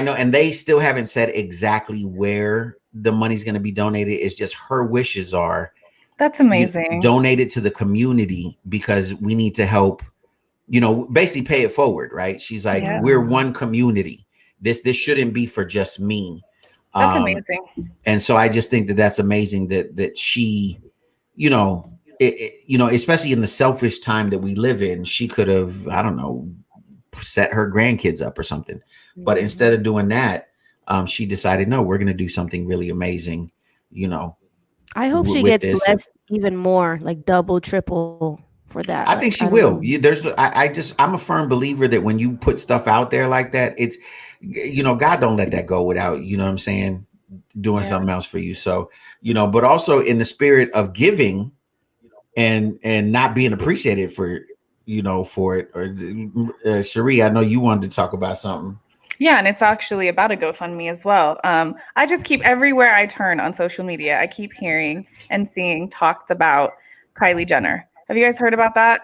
S4: know, and they still haven't said exactly where the money's going to be donated. It's just her wishes are,
S1: that's amazing,
S4: donate it to the community because we need to help, basically pay it forward, right? She's like, we're one community. This shouldn't be for just me.
S1: That's amazing.
S4: And so I just think that that's amazing that she, especially in the selfish time that we live in, she could have, I don't know, set her grandkids up or something. But instead of doing that, she decided, no, we're going to do something really amazing,
S5: I hope she gets blessed even more, like double, triple for that.
S4: I think she
S5: don't
S4: will.
S5: know.
S4: I'm a firm believer that when you put stuff out there like that, it's, God don't let that go without, you know what I'm saying, doing something else for you. So, but also in the spirit of giving and not being appreciated for, for it. Or Cherie, I know you wanted to talk about something.
S1: Yeah, and it's actually about a GoFundMe as well. I just keep everywhere I turn on social media, I keep hearing and seeing talks about Kylie Jenner. Have you guys heard about that?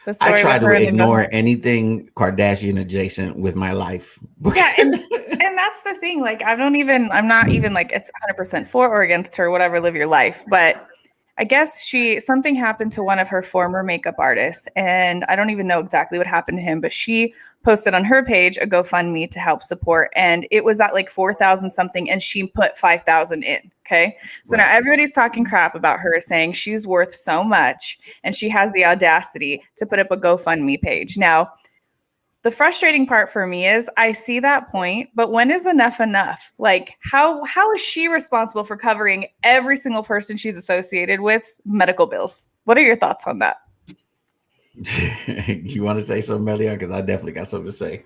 S1: The
S4: I
S1: story
S4: try
S1: with
S4: to
S1: her and the
S4: ignore anything Kardashian adjacent with my life.
S1: Yeah, and that's the thing. Like, I'm not even like it's 100% for or against her, whatever, live your life. But I guess something happened to one of her former makeup artists, and I don't even know exactly what happened to him, but she posted on her page a GoFundMe to help support, and it was at like 4,000 something, and she put 5,000 in. Okay, so now everybody's talking crap about her, saying she's worth so much, and she has the audacity to put up a GoFundMe page. Now, the frustrating part for me is I see that point, but when is enough enough? Like, how is she responsible for covering every single person she's associated with medical bills? What are your thoughts on that?
S4: You want to say something, Melia? Because I definitely got something to say.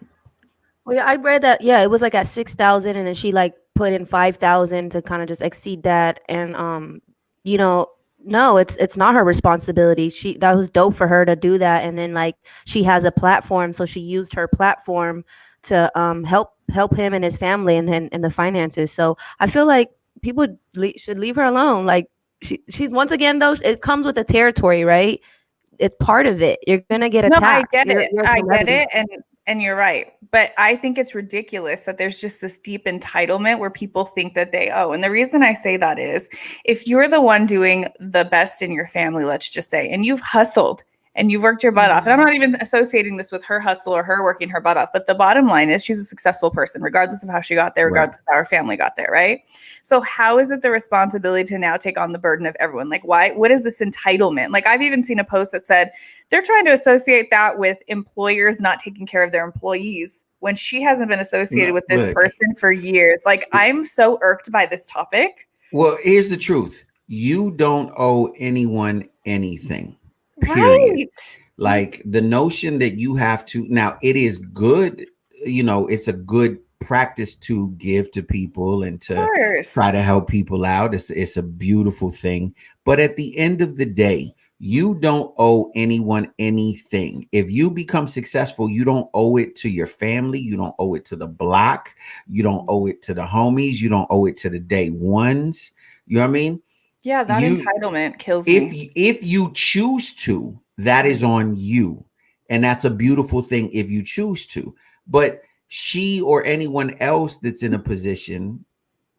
S5: Well, yeah, I read that. Yeah, it was like at 6,000, and then she like put in 5,000 to kind of just exceed that. And you know, no, it's not her responsibility. That was dope for her to do that, and then like she has a platform, so she used her platform to help him and his family, and then and the finances. So I feel like people should leave her alone. Like she's once again though, it comes with the territory, right? It's part of it. You're gonna get
S1: No, I
S5: attacked.
S1: get it.
S5: You're a
S1: I get
S5: celebrity.
S1: it. And you're right. But I think it's ridiculous that there's just this deep entitlement where people think that they owe. And the reason I say that is if you're the one doing the best in your family, let's just say, and you've hustled and you've worked your butt off. And I'm not even associating this with her hustle or her working her butt off. But the bottom line is she's a successful person, regardless of how she got there, regardless of how her family got there, right? So how is it the responsibility to now take on the burden of everyone? Like, why? What is this entitlement? Like, I've even seen a post that said they're trying to associate that with employers not taking care of their employees when she hasn't been associated with this person for years. Like, I'm so irked by this topic.
S4: Well, here's the truth. You don't owe anyone anything. Period.
S1: Right.
S4: Like the notion that you have to, now it is good, it's a good practice to give to people and to try to help people out. It's a beautiful thing. But at the end of the day, you don't owe anyone anything. If you become successful, you don't owe it to your family. You don't owe it to the block. You don't owe it to the homies. You don't owe it to the day ones. You know what I mean?
S1: Yeah, that entitlement kills me.
S4: If you choose to, that is on you. And that's a beautiful thing if you choose to. But she or anyone else that's in a position,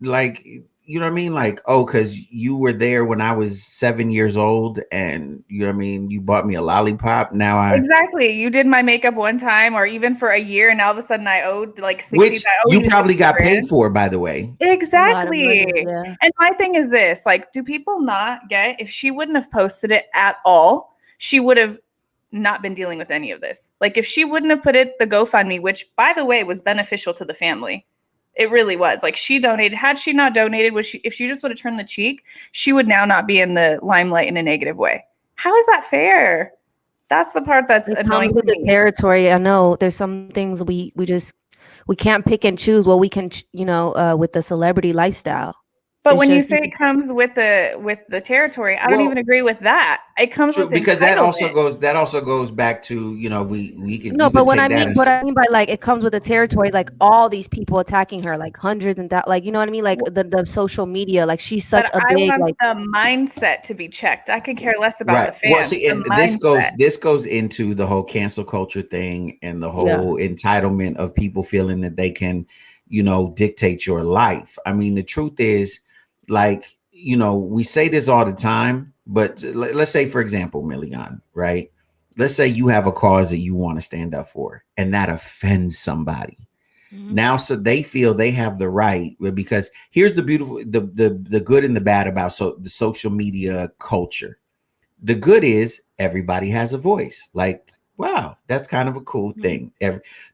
S4: like, you know what I mean? Like, oh, because you were there when I was 7 years old and, you know what I mean, you bought me a lollipop. Now
S1: Exactly. You did my makeup one time or even for a year, and all of a sudden I owed like 60.
S4: Which you probably got paid for, by the way.
S1: Exactly.
S5: Money, yeah.
S1: And my thing is this, like, do people not get, if she wouldn't have posted it at all, she would have not been dealing with any of this. Like, if she wouldn't have put it, the GoFundMe, which by the way was beneficial to the family. It really was. Like, she donated. Had she not donated, if she just would have turned the cheek, she would now not be in the limelight in a negative way. How is that fair? That's the part that's annoying
S5: with the territory. I know there's some things we can't pick and choose what we can, with the celebrity lifestyle.
S1: But when you say it comes with the territory, I don't even agree with that. It comes with
S4: because that also goes back to, we can
S5: but what I mean by like it comes with the territory, like all these people attacking her, like hundreds and that, like, you know what I mean, like the social media, like she's such a big,
S1: I want
S5: like
S1: the mindset to be checked. I could care less about the fans.
S4: Well, see, and this goes into the whole cancel culture thing and the whole entitlement of people feeling that they can, dictate your life. I mean, the truth is, like, we say this all the time, but let's say, for example, Million, right? Let's say you have a cause that you want to stand up for and that offends somebody. Mm-hmm. Now, so they feel they have the right, because here's the beautiful, the good and the bad about the social media culture. The good is everybody has a voice. Like, wow, that's kind of a cool thing.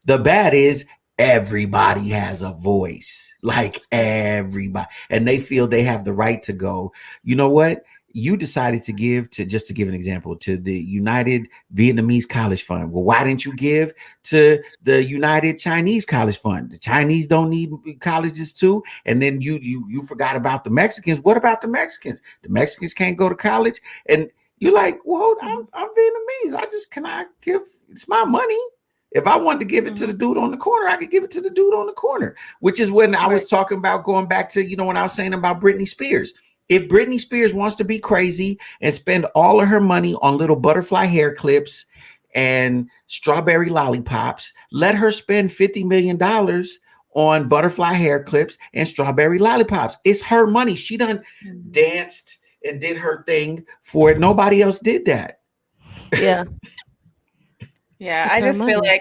S4: The bad is everybody has a voice, like everybody, and they feel they have the right to go, you know what? you decided to give to, just to give an example, to the United Vietnamese College Fund. Well, why didn't you give to the United Chinese College Fund? The Chinese don't need colleges too. And then you forgot about the Mexicans. What about the Mexicans? The Mexicans can't go to college. And you're like, well, I'm Vietnamese. Can I give? It's my money. If I wanted to give it to the dude on the corner, I could give it to the dude on the corner, which is when I was talking about going back to, when I was saying about Britney Spears. If Britney Spears wants to be crazy and spend all of her money on little butterfly hair clips and strawberry lollipops, let her spend $50 million on butterfly hair clips and strawberry lollipops. It's her money. She done danced and did her thing for it. Nobody else did that.
S5: Yeah.
S1: Yeah,
S5: It's
S1: I
S5: her
S1: just feel
S5: money.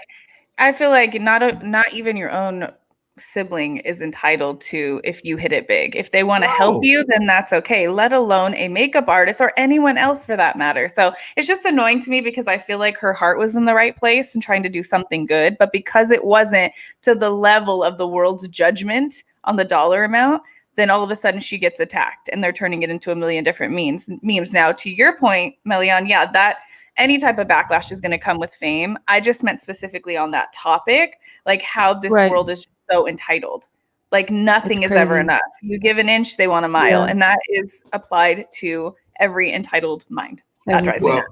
S1: like not even your own sibling is entitled to if you hit it big. If they want to help you, then that's okay, let alone a makeup artist or anyone else for that matter. So it's just annoying to me because I feel like her heart was in the right place and trying to do something good, but because it wasn't to the level of the world's judgment on the dollar amount, then all of a sudden she gets attacked and they're turning it into a million different memes. Now, to your point, Melian, yeah, that any type of backlash is going to come with fame. I just meant specifically on that topic, like how this world is so entitled. Like nothing is ever enough. You give an inch, they want a mile. And that is applied to every entitled mind. That drives me nuts.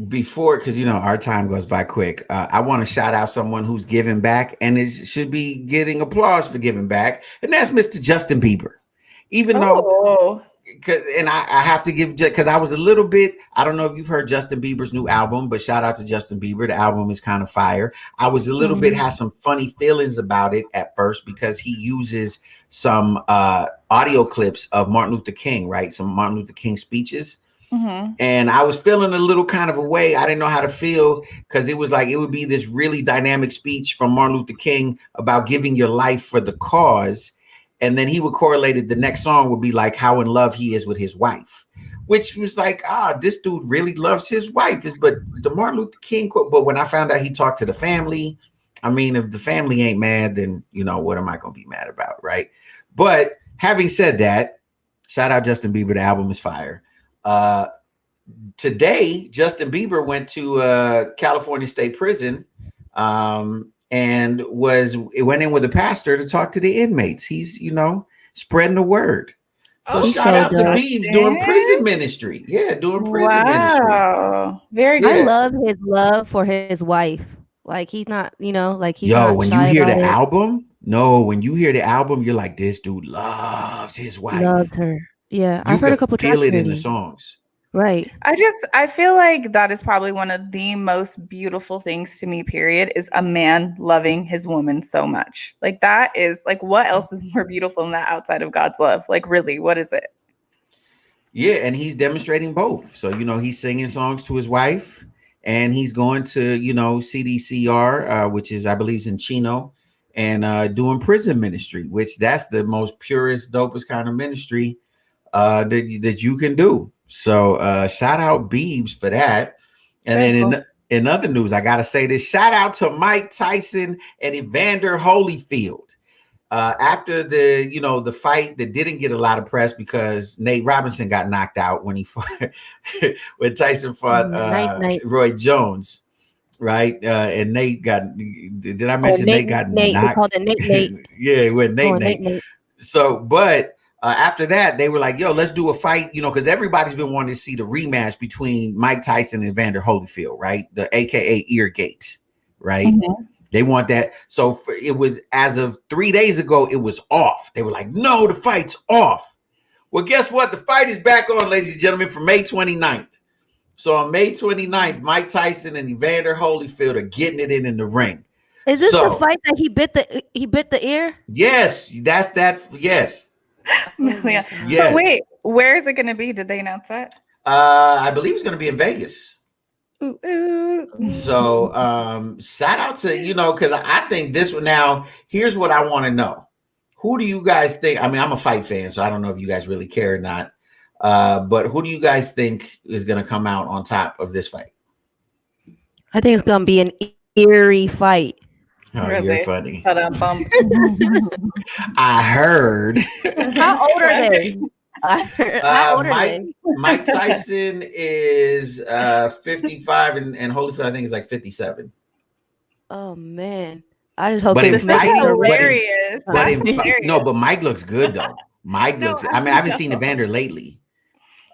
S4: Before, because our time goes by quick, I want to shout out someone who's giving back and it should be getting applause for giving back, and that's Mr. Justin Bieber. Even though and I have to give, because I was a little bit, I don't know if you've heard Justin Bieber's new album, but shout out to Justin Bieber. The album is kind of fire. I was a little bit, had some funny feelings about it at first because he uses some audio clips of Martin Luther King, right? Some Martin Luther King speeches. And I was feeling a little kind of a way. I didn't know how to feel because it was like, it would be this really dynamic speech from Martin Luther King about giving your life for the cause. And then he would correlate it. The next song would be like how in love he is with his wife, which was like, this dude really loves his wife. But the Martin Luther King quote. But when I found out he talked to the family, I mean, if the family ain't mad, then, what am I going to be mad about? Right. But having said that, shout out Justin Bieber. The album is fire. Today, Justin Bieber went to California State Prison. And went in with a pastor to talk to the inmates. He's, spreading the word. So shout out to Biebs doing prison ministry. Yeah, doing prison ministry.
S1: Very good.
S5: I love his love for his wife. Like he's not, like he's not
S4: when
S5: shy
S4: you hear
S5: about
S4: the
S5: it.
S4: album, when you hear the album, you're like, this dude loves his wife.
S5: Loved her. Yeah,
S4: I've
S5: heard a couple tracks
S4: feel it in
S5: already.
S4: the songs.
S5: Right.
S1: I feel like that is probably one of the most beautiful things to me, period, is a man loving his woman so much. Like that is like, what else is more beautiful than that outside of God's love? Like really, what is it?
S4: Yeah. And he's demonstrating both. So, he's singing songs to his wife and he's going to, CDCR, which is, I believe is in Chino, and doing prison ministry, which that's the most purest, dopest kind of ministry that you can do. So shout out Biebs for that. And then in other news, I gotta say this, shout out to Mike Tyson and Evander Holyfield. After the fight that didn't get a lot of press because Nate Robinson got knocked out when he fought when Tyson fought Roy Jones, right? And Nate got, did I mention Nate got knocked?
S5: They called it Nate.
S4: Yeah, with Nate. So, but after that, they were like, yo, let's do a fight, because everybody's been wanting to see the rematch between Mike Tyson and Evander Holyfield, right? The AKA Eargate, right? They want that. So it was, as of 3 days ago, it was off. They were like, no, the fight's off. Well, guess what? The fight is back on, ladies and gentlemen, for May 29th. So on May 29th, Mike Tyson and Evander Holyfield are getting it in the ring.
S5: Is this the fight that he bit the ear?
S4: Yes, that's that. Yes.
S1: Yeah. So wait, where is it going to be? Did they announce that?
S4: I believe it's going to be in Vegas. So shout out to, because I think this one. Now, here's what I want to know. Who do you guys think? I mean, I'm a fight fan, so I don't know if you guys really care or not. But who do you guys think is going to come out on top of this fight?
S5: I think it's going to be an eerie fight.
S4: Oh, really? You're funny.
S5: I heard. How old are they? How old are they?
S4: Mike Tyson is 55 and Holyfield I think is like 57.
S5: Oh man, I just hope
S4: But
S5: they
S4: in
S5: make it
S4: fighting,
S5: to a race.
S1: Hilarious.
S4: but
S1: That's
S4: in
S1: hilarious.
S4: no, but Mike looks good though. Mike
S1: No,
S4: looks.
S1: I
S4: I mean, I haven't seen
S1: know.
S4: Evander lately,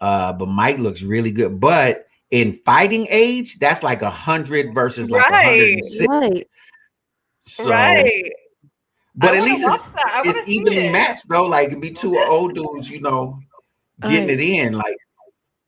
S4: but Mike looks really good. But in fighting age, that's like 100 versus like
S1: Right.
S4: 106.
S5: Right.
S4: So,
S1: Right.
S4: but
S1: I
S4: at
S1: want to
S4: least
S1: watch that. I want
S4: it's
S1: to see
S4: evenly
S1: it.
S4: matched though. Like it'd be two old dudes, you know, getting
S5: Right.
S4: it in. Like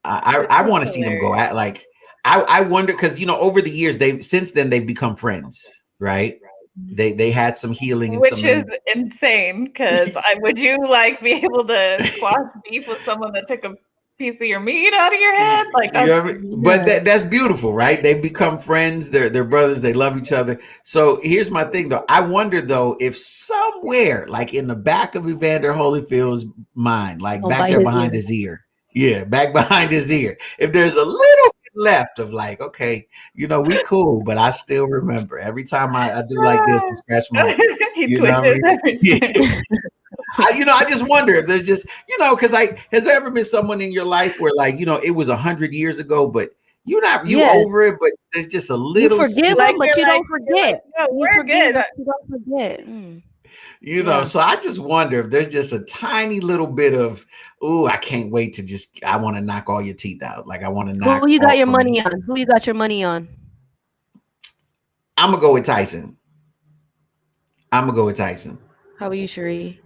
S4: I want to see them go at like I wonder because you know over the years since then they've become friends, right? They had some healing and
S1: Which
S4: some
S1: is insane because would you like be able to squash beef with someone that took a piece of your meat out of your head? Like
S4: you know
S1: that's
S4: what I mean? But that's beautiful, right? They've become friends. They're brothers. They love each other. So here's my thing, though. I wonder though if somewhere, like in the back of Evander Holyfield's mind, like
S5: Gonna
S4: back
S5: bite
S4: there
S5: his
S4: behind
S5: ear.
S4: his ear, yeah, back behind his ear, if there's a little bit left of like, okay, you know, we cool, but I still remember every time I do like this and scratch my,
S1: he
S4: you know, what I
S1: twitches
S4: mean?
S1: every
S4: Yeah.
S1: time.
S4: I just wonder if there's just, you know, because like, has there ever been someone in your life where like, you know, it was 100 years ago, but you
S5: Yes.
S4: over it, but there's just a
S5: You
S4: little,
S5: forgive
S4: just,
S5: them, but
S1: you're
S5: you
S1: like-
S5: don't forget.
S1: no,
S5: You
S1: we're
S5: forgive,
S1: good.
S5: but you don't forget. Mm.
S4: you know.
S5: Yeah.
S4: So I just wonder if there's just a tiny little bit of, ooh, I can't wait to just, I want to knock all your teeth out. Like I want to knock.
S5: Who you got your
S4: from
S5: money
S4: you.
S5: on? Who you got your money on?
S4: I'm gonna go with Tyson. How
S5: about you, Cherie?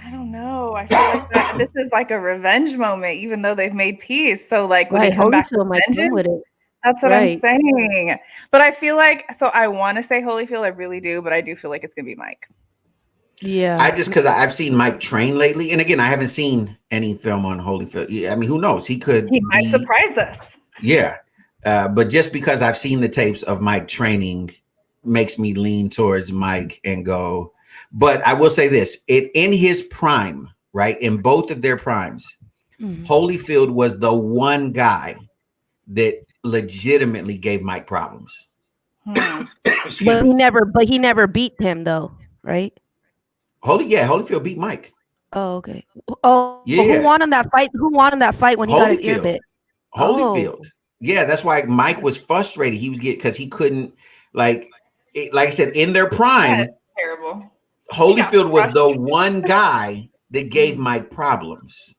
S1: I don't know. I feel like this is like a revenge moment, even though they've made peace. So like would
S5: Right,
S1: it come back to
S5: Holyfield might come
S1: vengeance?
S5: with it.
S1: That's what I'm
S5: Right.
S1: saying. But I feel like I want to say Holyfield, I really do, but I do feel like it's gonna be Mike.
S5: Yeah.
S4: I just because I've seen Mike train lately, and again, I haven't seen any film on Holyfield. Yeah, I mean, who knows? He
S1: might surprise us.
S4: Yeah, but just because I've seen the tapes of Mike training makes me lean towards Mike and go. But I will say this: in his prime, right, in both of their primes, Holyfield was the one guy that legitimately gave Mike problems.
S5: But he never beat him though, right?
S4: Holyfield beat Mike.
S5: Oh, okay. Oh,
S4: Yeah.
S5: Who won in that fight? Who won in that fight when he got his ear bit?
S4: Holyfield. Yeah, that's why Mike was frustrated. He was because he couldn't like I said in their prime.
S1: That's terrible.
S4: Holyfield was the one guy that gave Mike problems.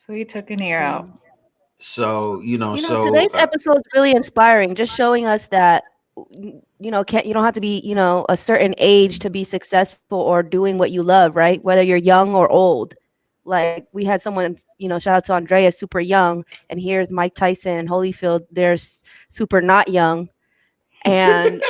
S1: So he took an ear out.
S4: So
S5: today's episode is really inspiring, just showing us that you don't have to be a certain age to be successful or doing what you love, right? Whether you're young or old. Like we had someone, shout out to Andrea, super young, and here's Mike Tyson and Holyfield. They're super not young, and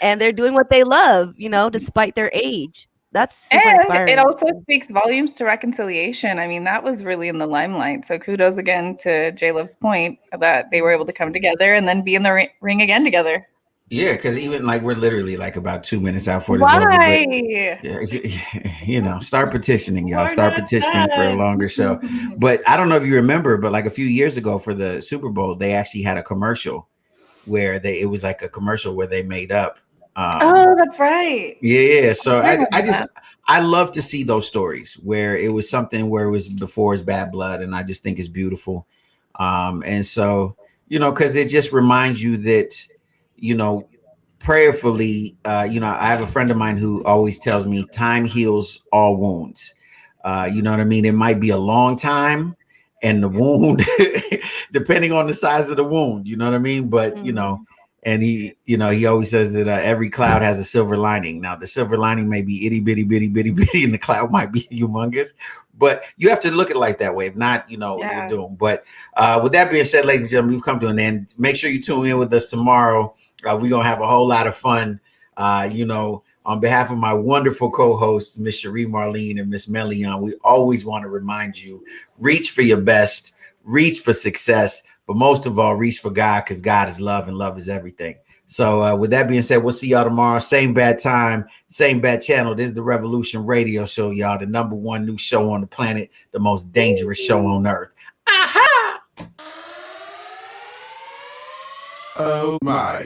S5: and they're doing what they love, despite their age. That's super inspiring.
S1: It also speaks volumes to reconciliation. I mean, that was really in the limelight. So kudos again to J Love's point that they were able to come together and then be in the ring again together.
S4: Yeah, because even like we're literally like about 2 minutes out for this over. Start petitioning, y'all. Start petitioning for a longer show. But I don't know if you remember, but like a few years ago for the Super Bowl, they actually had a commercial where it was like a commercial where they made up.
S1: Oh, that's right.
S4: Yeah. So I love to see those stories where it was something where it was before his bad blood, and I just think it's beautiful. And so because it just reminds you that prayerfully, I have a friend of mine who always tells me time heals all wounds. You know what I mean? It might be a long time, and the wound, depending on the size of the wound, you know what I mean? But and he always says that every cloud has a silver lining. Now, the silver lining may be itty bitty, and the cloud might be humongous. But you have to look at it like that way. If not, you're doomed. But with that being said, ladies and gentlemen, we've come to an end. Make sure you tune in with us tomorrow. We're going to have a whole lot of fun. On behalf of my wonderful co-hosts, Miss Cherie Marlene and Miss Melion, we always want to remind you, reach for your best, reach for success. But most of all, reach for God, because God is love and love is everything. So with that being said, we'll see y'all tomorrow. Same bad time, same bad channel. This is the Revolution Radio Show, y'all. The #1 new show on the planet, the most dangerous show on earth. Aha!
S2: Oh my.